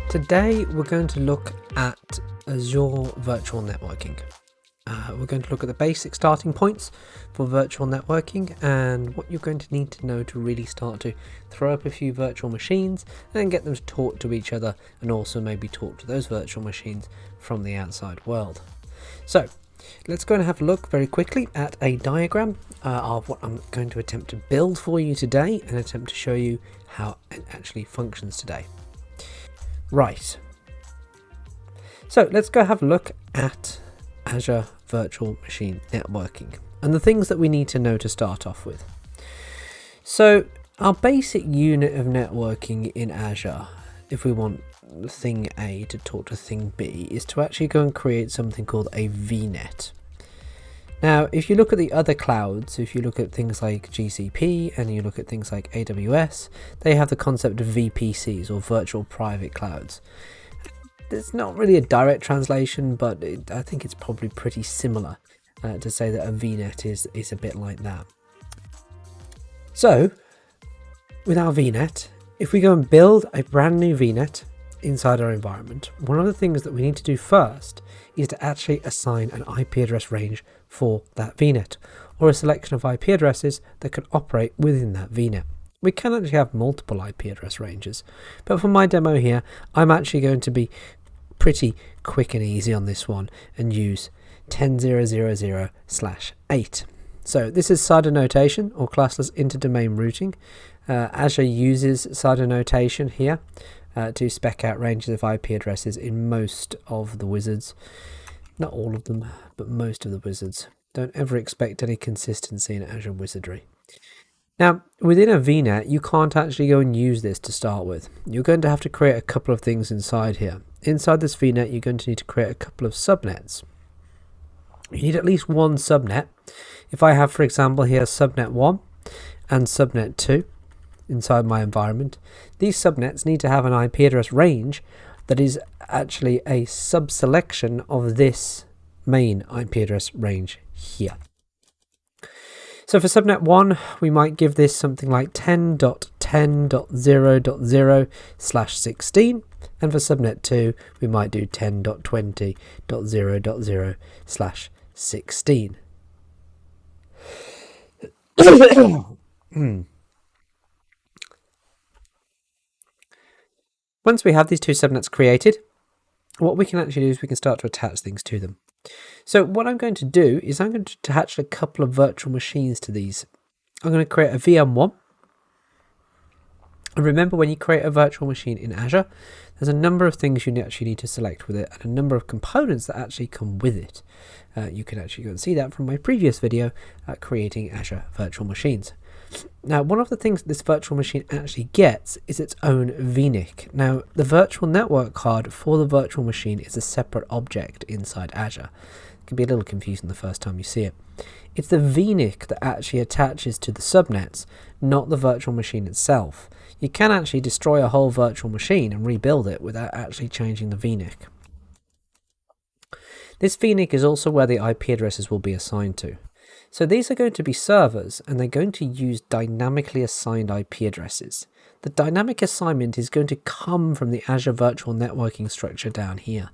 Today we're going to look at Azure Virtual Networking. We're going to look at the basic starting points for virtual networking and what you're going to need to know to really start to throw up a few virtual machines and get them to talk to each other, and also maybe talk to those virtual machines from the outside world. So let's go and have a look very quickly at a diagram of what I'm going to attempt to build for you today and attempt to show you how it actually functions today. Right, so let's go have a look at Azure Virtual Machine Networking and the things that we need to know to start off with. So our basic unit of networking in Azure, if we want thing A to talk to thing B, is to actually go and create something called a VNet. Now, if you look at the other clouds, if you look at things like GCP and you look at things like AWS, they have the concept of VPCs, or virtual private clouds. It's not really a direct translation, but I think it's probably pretty similar to say that a VNet is a bit like that. So, with our VNet, if we go and build a brand new VNet inside our environment, one of the things that we need to do first is to actually assign an IP address range for that VNet, or a selection of IP addresses that can operate within that VNet. We can actually have multiple IP address ranges, but for my demo here, I'm actually going to be pretty quick and easy on this one and use 10.0.0/8. So this is CIDR notation, or classless interdomain routing. Azure uses CIDR notation here to spec out ranges of IP addresses in most of the wizards. Not all of them, but most of the wizards. Don't ever expect any consistency in Azure wizardry. Now, within a VNet, you can't actually go and use this to start with. You're going to have to create a couple of things inside here. Inside this VNet, you're going to need to create a couple of subnets. You need at least one subnet. If I have, for example, here subnet 1 and subnet 2 inside my environment, these subnets need to have an IP address range that is actually a subselection of this main IP address range here. So for subnet 1, we might give this something like 10.10.0.0/16, and for subnet 2, we might do 10.20.0.0/16. Once we have these two subnets created, what we can actually do is we can start to attach things to them. So what I'm going to do is I'm going to attach a couple of virtual machines to these. I'm going to create a VM1. And remember, when you create a virtual machine in Azure, there's a number of things you actually need to select with it and a number of components that actually come with it. You can actually go and see that from my previous video at creating Azure virtual machines. Now, one of the things that this virtual machine actually gets is its own VNIC. Now, the virtual network card for the virtual machine is a separate object inside Azure. It can be a little confusing the first time you see it. It's the VNIC that actually attaches to the subnets, not the virtual machine itself. You can actually destroy a whole virtual machine and rebuild it without actually changing the VNIC. This VNIC is also where the IP addresses will be assigned to. So these are going to be servers, and they're going to use dynamically assigned IP addresses. The dynamic assignment is going to come from the Azure Virtual Networking structure down here.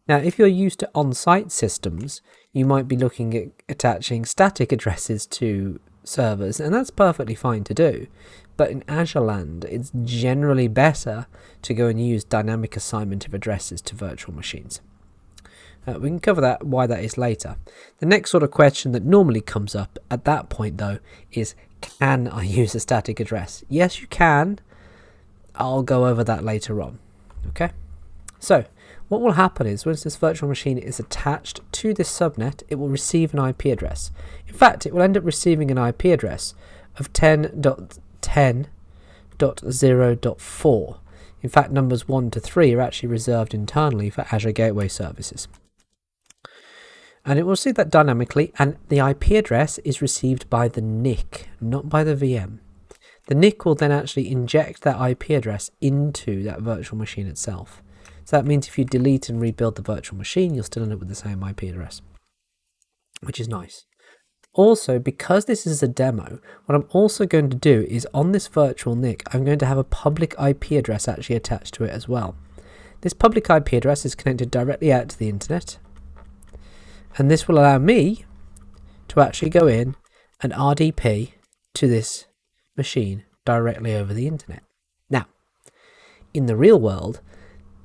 Now, if you're used to on-site systems, you might be looking at attaching static addresses to servers, and that's perfectly fine to do. But in Azure land, it's generally better to go and use dynamic assignment of addresses to virtual machines. We can cover that, why that is, later. The next sort of question that normally comes up at that point, though, is can I use a static address? Yes, you can. I'll go over that later on. Okay. So what will happen is once this virtual machine is attached to this subnet, it will receive an IP address. In fact, it will end up receiving an IP address of 10.10.0.4. In fact, numbers 1 to 3 are actually reserved internally for Azure Gateway Services. And it will see that dynamically, and the IP address is received by the NIC, not by the VM. The NIC will then actually inject that IP address into that virtual machine itself. So that means if you delete and rebuild the virtual machine, you'll still end up with the same IP address, which is nice. Also, because this is a demo, what I'm also going to do is on this virtual NIC, I'm going to have a public IP address actually attached to it as well. This public IP address is connected directly out to the internet, and this will allow me to actually go in and RDP to this machine directly over the internet. Now, in the real world,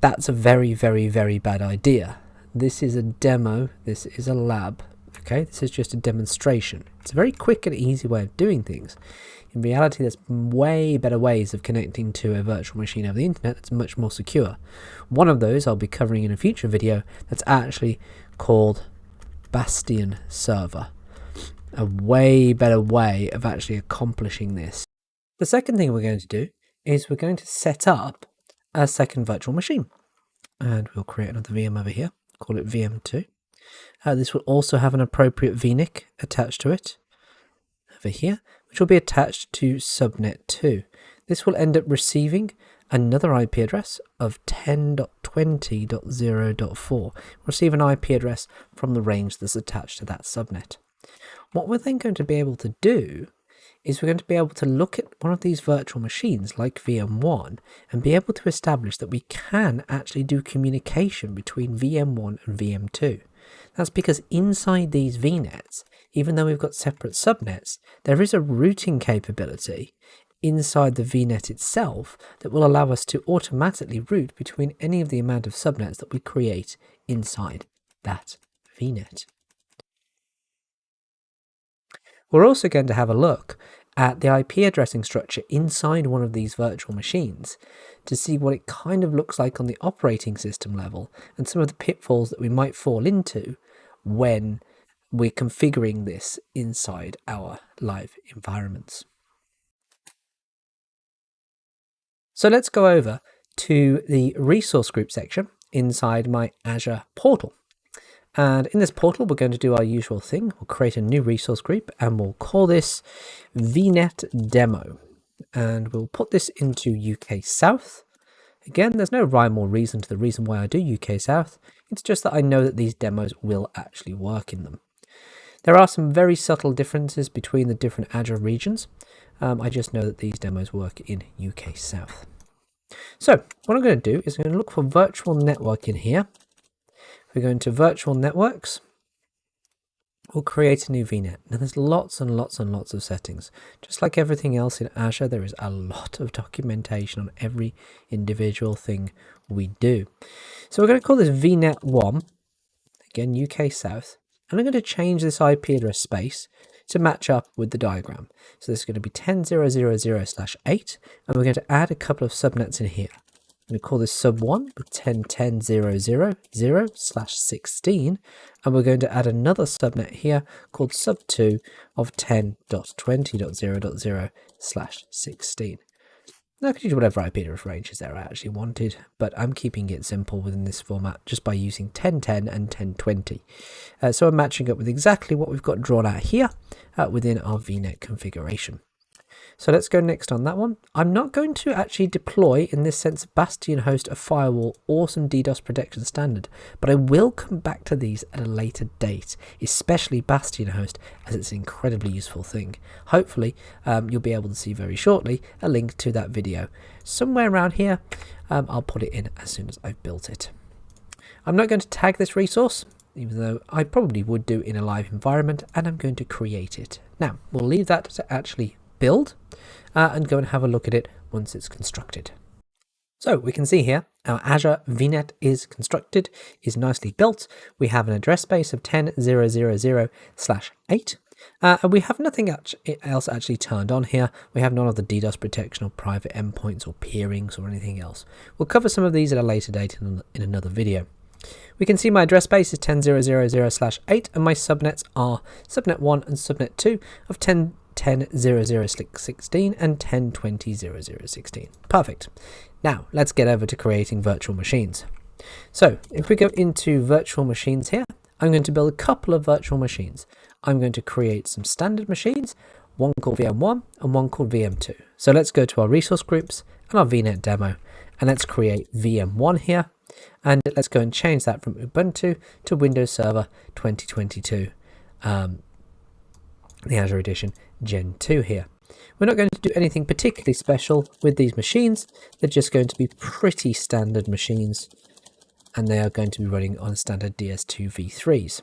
that's a very, very, very bad idea. This is a demo, this is a lab, okay? This is just a demonstration. It's a very quick and easy way of doing things. In reality, there's way better ways of connecting to a virtual machine over the internet that's much more secure. One of those I'll be covering in a future video that's actually called Bastion server. A way better way of actually accomplishing this. The second thing we're going to do is we're going to set up a second virtual machine. And we'll create another VM over here, call it VM2. This will also have an appropriate VNet attached to it over here, which will be attached to subnet 2. This will end up receiving another IP address of 10.20.0.4. Receive an IP address from the range that's attached to that subnet. What we're then going to be able to do is we're going to be able to look at one of these virtual machines like VM1 and be able to establish that we can actually do communication between VM1 and VM2. That's because inside these VNets, even though we've got separate subnets, there is a routing capability inside the VNet itself that will allow us to automatically route between any of the amount of subnets that we create inside that VNet. We're also going to have a look at the IP addressing structure inside one of these virtual machines to see what it kind of looks like on the operating system level and some of the pitfalls that we might fall into when we're configuring this inside our live environments. So let's go over to the resource group section inside my Azure portal. And in this portal, we're going to do our usual thing. We'll create a new resource group and we'll call this VNet demo. And we'll put this into UK South. Again, there's no rhyme or reason to the reason why I do UK South. It's just that I know that these demos will actually work in them. There are some very subtle differences between the different Azure regions. I just know that these demos work in UK South. So what I'm going to do is I'm going to look for virtual network in here. We're going to virtual networks. We'll create a new VNet. Now there's lots and lots and lots of settings. Just like everything else in Azure, there is a lot of documentation on every individual thing we do. So we're going to call this VNet1, again UK South, and I'm going to change this IP address space to match up with the diagram. So this is going to be 10.0.0/8, and we're going to add a couple of subnets in here. I'm going to call this sub1 with 10.10.0.0/16, and we're going to add another subnet here called sub2 of 10.20.0.0/16. Now I could use whatever IP address ranges there I actually wanted, but I'm keeping it simple within this format just by using 10.10 and 10.20. So I'm matching up with exactly what we've got drawn out here within our VNet configuration. So let's go next on that one. I'm not going to actually deploy, in this sense, Bastion host, a firewall or some DDoS protection standard, but I will come back to these at a later date, especially Bastion host, as it's an incredibly useful thing. Hopefully, you'll be able to see very shortly a link to that video. Somewhere around here, I'll put it in as soon as I've built it. I'm not going to tag this resource, even though I probably would do in a live environment, and I'm going to create it. Now, we'll leave that to actually build and go and have a look at it once it's constructed. So we can see here our Azure Vnet is constructed, is nicely built. We have an address space of 10.0.0/8, and we have nothing else actually turned on here. We have none of the DDoS protection or private endpoints or peerings or anything else. We'll cover some of these at a later date in another video. We can see my address space is 10.0.0/8, and my subnets are subnet 1 and subnet 2 of 10.0.0/16 and 10.20.0.0/16. Perfect. Now let's get over to creating virtual machines. So if we go into virtual machines here, I'm going to build a couple of virtual machines. I'm going to create some standard machines, one called VM1 and one called VM2. So let's go to our resource groups and our VNet demo, and let's create VM1 here, and let's go and change that from Ubuntu to Windows Server 2022. The Azure Edition Gen 2 here. We're not going to do anything particularly special with these machines. They're just going to be pretty standard machines. and they are going to be running on standard DS2 v3s.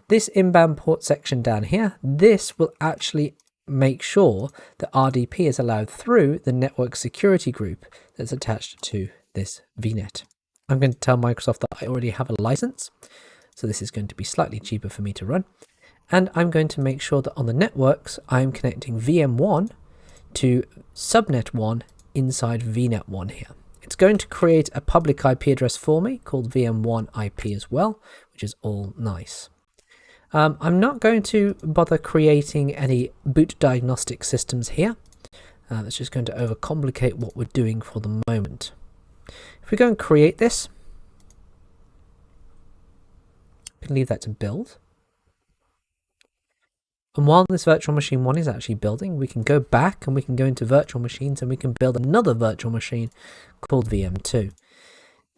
This inbound port section down here, this will actually make sure that RDP is allowed through the network security group that's attached to this VNet. I'm going to tell Microsoft that I already have a license, so this is going to be slightly cheaper for me to run. And I'm going to make sure that on the networks, I'm connecting VM1 to subnet 1 inside VNet 1 here. It's going to create a public IP address for me called VM1 IP as well, which is all nice. I'm not going to bother creating any boot diagnostic systems here. That's just going to overcomplicate what we're doing for the moment. If we go and create this, we can leave that to build. And while this virtual machine 1 is actually building, we can go back and we can go into virtual machines and we can build another virtual machine called VM2.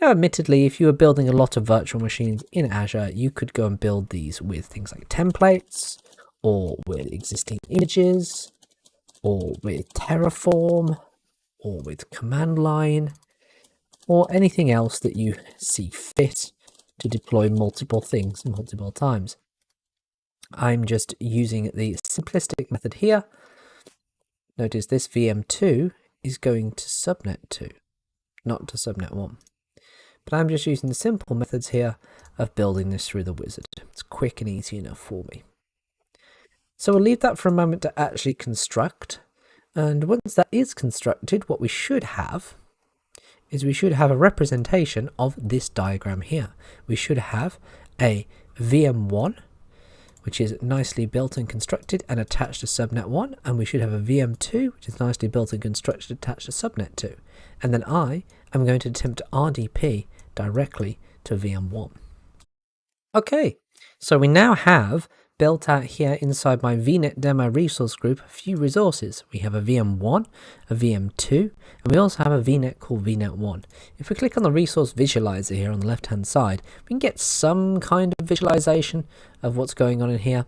Now, admittedly, if you were building a lot of virtual machines in Azure, you could go and build these with things like templates, or with existing images, or with Terraform, or with command line, or anything else that you see fit to deploy multiple things multiple times. I'm just using the simplistic method here. Notice this VM2 is going to subnet 2, not to subnet 1. But I'm just using the simple methods here of building this through the wizard. It's quick and easy enough for me. So we'll leave that for a moment to actually construct. And once that is constructed, what we should have is we should have a representation of this diagram here. We should have a VM1, which is nicely built and constructed and attached to subnet 1, and we should have a VM2, which is nicely built and constructed attached to subnet 2. And then I am going to attempt RDP directly to VM1. Okay, so we now have built out here inside my VNet demo resource group a few resources. We have a VM1, a VM2, and we also have a VNet called VNet1. If we click on the resource visualizer here on the left hand side, we can get some kind of visualization of what's going on in here.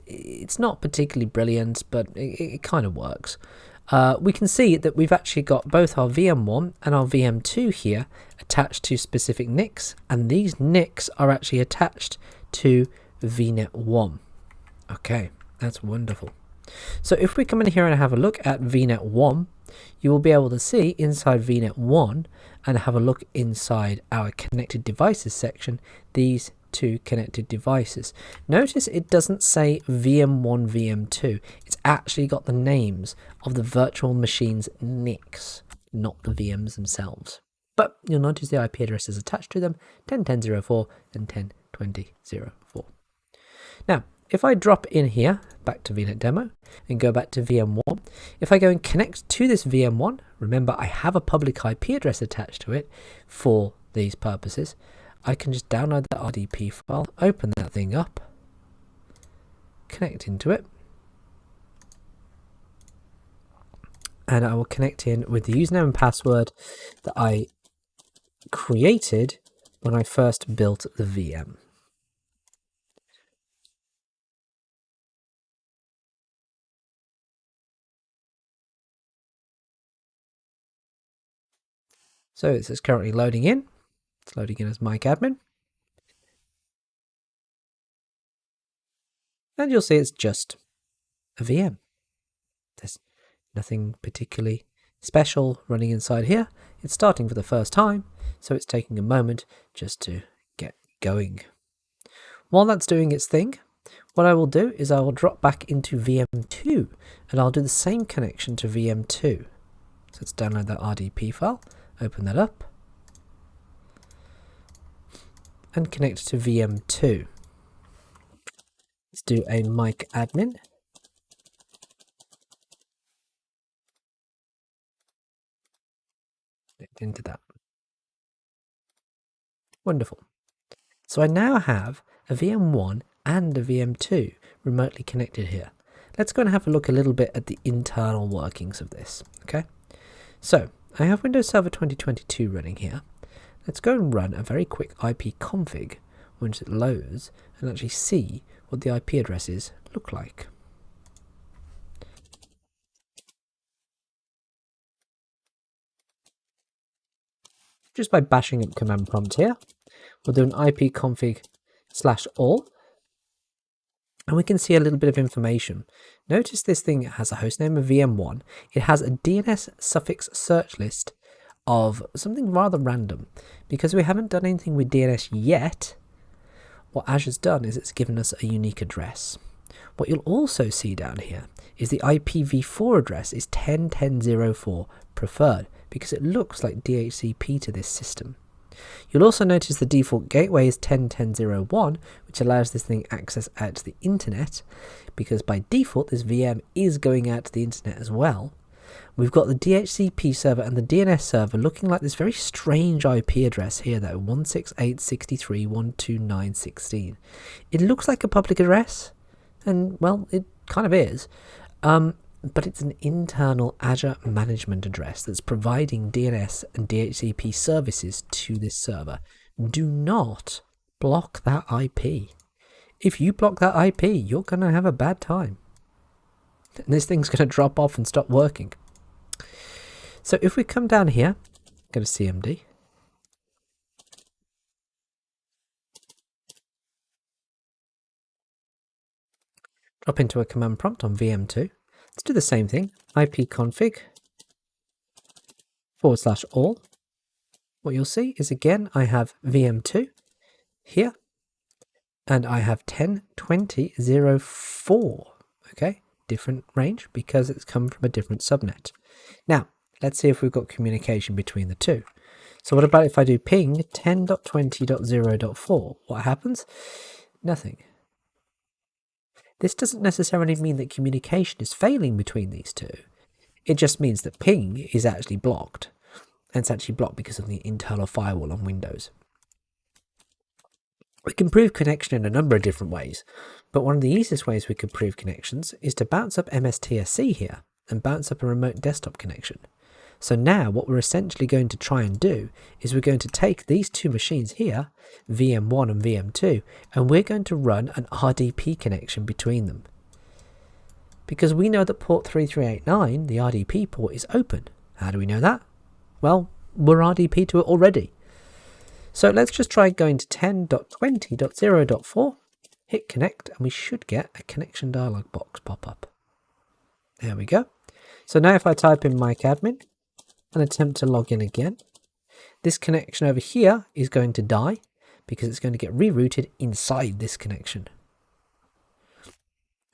It's not particularly brilliant, but it kind of works. We can see that we've actually got both our VM1 and our VM2 here attached to specific NICs, and these NICs are actually attached to VNet1. Okay, that's wonderful. So if we come in here and have a look at VNet1, you will be able to see inside VNet1 and have a look inside our connected devices section, these two connected devices. Notice it doesn't say VM1, VM2. It's actually got the names of the virtual machines NICs, not the VMs themselves. But you'll notice the IP addresses attached to them, 10.10.04 and 10.20.04. Now, if I drop in here, back to VNet demo, and go back to VM1, if I go and connect to this VM1, remember I have a public IP address attached to it for these purposes, I can just download that RDP file, open that thing up, connect into it, and I will connect in with the username and password that I created when I first built the VM. So this is currently loading in. It's loading in as MikeAdmin. And you'll see it's just a VM. There's nothing particularly special running inside here. It's starting for the first time, so it's taking a moment just to get going. While that's doing its thing, what I will do is I will drop back into VM2 and I'll do the same connection to VM2. So let's download that RDP file, open that up, and connect to VM2. Let's do a MikeAdmin. Connect into that. Wonderful. So I now have a VM1 and a VM2 remotely connected here. Let's go and have a look a little bit at the internal workings of this. Okay, so I have Windows Server 2022 running here. Let's go and run a very quick IP config once it loads and actually see what the IP addresses look like. just by bashing up command prompt here. We'll do an ipconfig/all, and we can see a little bit of information. Notice this thing has a hostname of VM1. It has a DNS suffix search list of something rather random. Because we haven't done anything with DNS yet, what Azure's done is it's given us a unique address. What you'll also see down here is the IPv4 address is 10.10.04 preferred, because it looks like DHCP to this system. You'll also notice the default gateway is 10.10.01, which allows this thing access out to the internet, because by default this VM is going out to the internet as well. We've got the DHCP server and the DNS server looking like this very strange IP address here, though, 168.63.129.16. It looks like a public address, and well, it kind of is. But it's an internal Azure management address that's providing DNS and DHCP services to this server. Do not block that IP. If you block that IP, you're going to have a bad time. And this thing's going to drop off and stop working. So if we come down here, go to CMD. Drop into a command prompt on VM2. Let's do the same thing, ipconfig/all. What you'll see is, again, I have VM2 here, and I have 10.20.04, okay? Different range because it's come from a different subnet. Now, let's see if we've got communication between the two. So what about if I do ping 10.20.0.4? What happens? Nothing. This doesn't necessarily mean that communication is failing between these two. It just means that ping is actually blocked. And it's actually blocked because of the internal firewall on Windows. We can prove connection in a number of different ways, but one of the easiest ways we could prove connections is to bounce up MSTSC here and bounce up a remote desktop connection. So now what we're essentially going to try and do is we're going to take these two machines here, VM1 and VM2, and we're going to run an RDP connection between them. Because we know that port 3389, the RDP port, is open. How do we know that? Well, we're RDP to it already. So let's just try going to 10.20.0.4, hit connect, and we should get a connection dialog box pop up. There we go. So now if I type in micadmin and attempt to log in again, this connection over here is going to die because it's going to get rerouted inside this connection.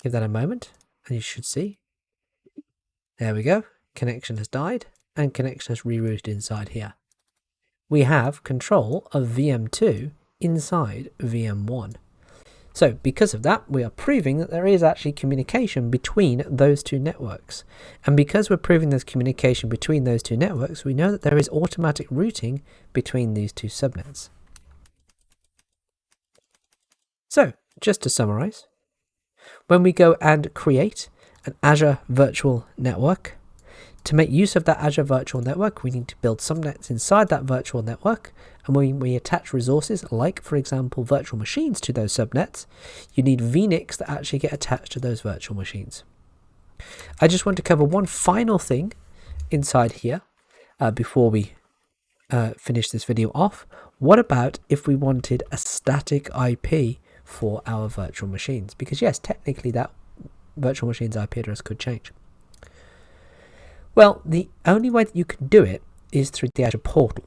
Give that a moment and you should see. There we go. Connection has died and connection has rerouted inside here. We have control of VM2 inside VM1. So because of that, we are proving that there is actually communication between those two networks. And because we're proving there's communication between those two networks, we know that there is automatic routing between these two subnets. So just to summarize, when we go and create an Azure Virtual Network, to make use of that Azure Virtual Network, we need to build subnets inside that virtual network. And when we attach resources, like, for example, virtual machines to those subnets, you need VNets that actually get attached to those virtual machines. I just want to cover one final thing inside here before we finish this video off. What about if we wanted a static IP for our virtual machines? Because yes, technically that virtual machine's IP address could change. Well, the only way that you can do it is through the Azure portal.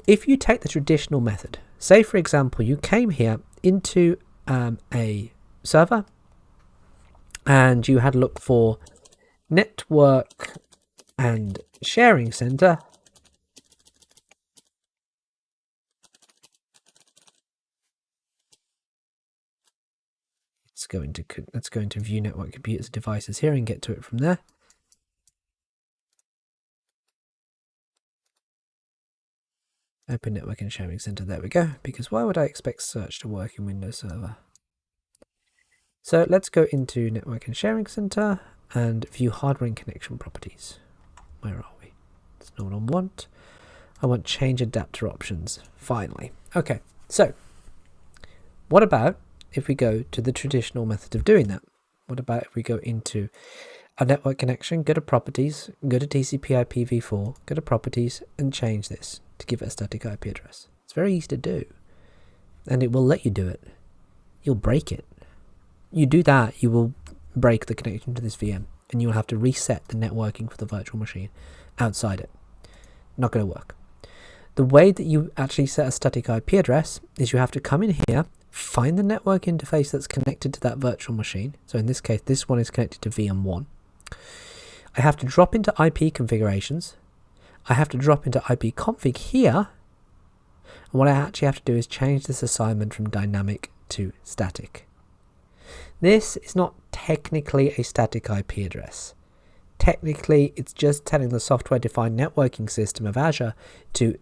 If you take the traditional method, say for example you came here into a server and you had a look for network and sharing center, let's go into view network computers and devices here and get to it from there. Open Network and Sharing Center, there we go, because why would I expect search to work in Windows Server? So let's go into Network and Sharing Center and view hardware and connection properties. Where are we? It's not what I want. I want change adapter options, finally. Okay, so what about if we go to the traditional method of doing that? What about if we go into a network connection, go to properties, go to TCP IPv4, go to properties and change this to give it a static IP address. It's very easy to do, and it will let you do it. You'll break it. You do that, you will break the connection to this VM, and you'll have to reset the networking for the virtual machine outside it. Not going to work. The way that you actually set a static IP address is you have to come in here, find the network interface that's connected to that virtual machine. So in this case, this one is connected to VM1. I have to drop into IP configurations. I have to drop into IP config here. And what I actually have to do is change this assignment from dynamic to static. This is not technically a static IP address. Technically, it's just telling the software-defined networking system of Azure to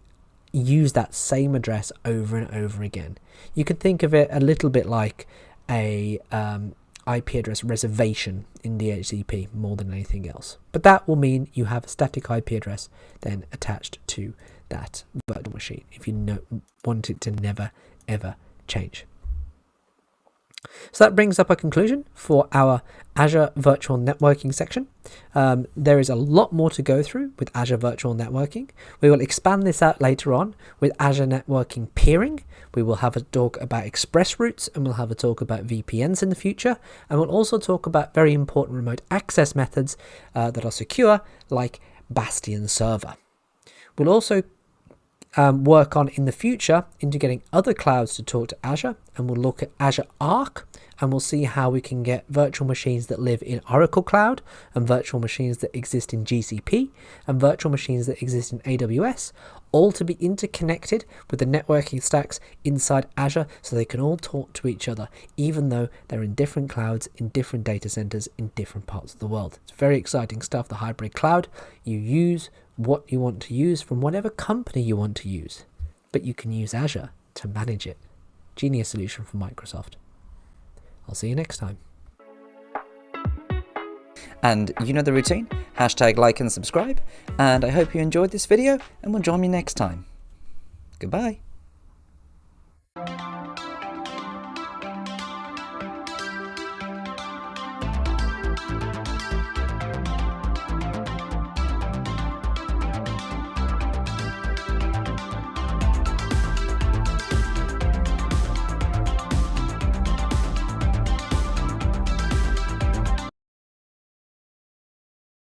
use that same address over and over again. You can think of it a little bit like a IP address reservation in DHCP more than anything else. But that will mean you have a static IP address then attached to that virtual machine if you want it to never ever change. So that brings up a conclusion for our Azure Virtual Networking section. There is a lot more to go through with Azure Virtual Networking. We will expand this out later on with Azure Networking Peering. We will have a talk about express routes, and we'll have a talk about VPNs in the future. And we'll also talk about very important remote access methods that are secure, like Bastion Server. We'll also work on in the future into getting other clouds to talk to Azure, and we'll look at Azure Arc, and we'll see how we can get virtual machines that live in Oracle Cloud, and virtual machines that exist in GCP, and virtual machines that exist in AWS, all to be interconnected with the networking stacks inside Azure so they can all talk to each other, even though they're in different clouds, in different data centers, in different parts of the world. It's very exciting stuff, the hybrid cloud. You use what you want to use from whatever company you want to use, but you can use Azure to manage it. Genius solution from Microsoft. I'll see you next time. And you know the routine, hashtag like and subscribe, and I hope you enjoyed this video and will join me next time. Goodbye.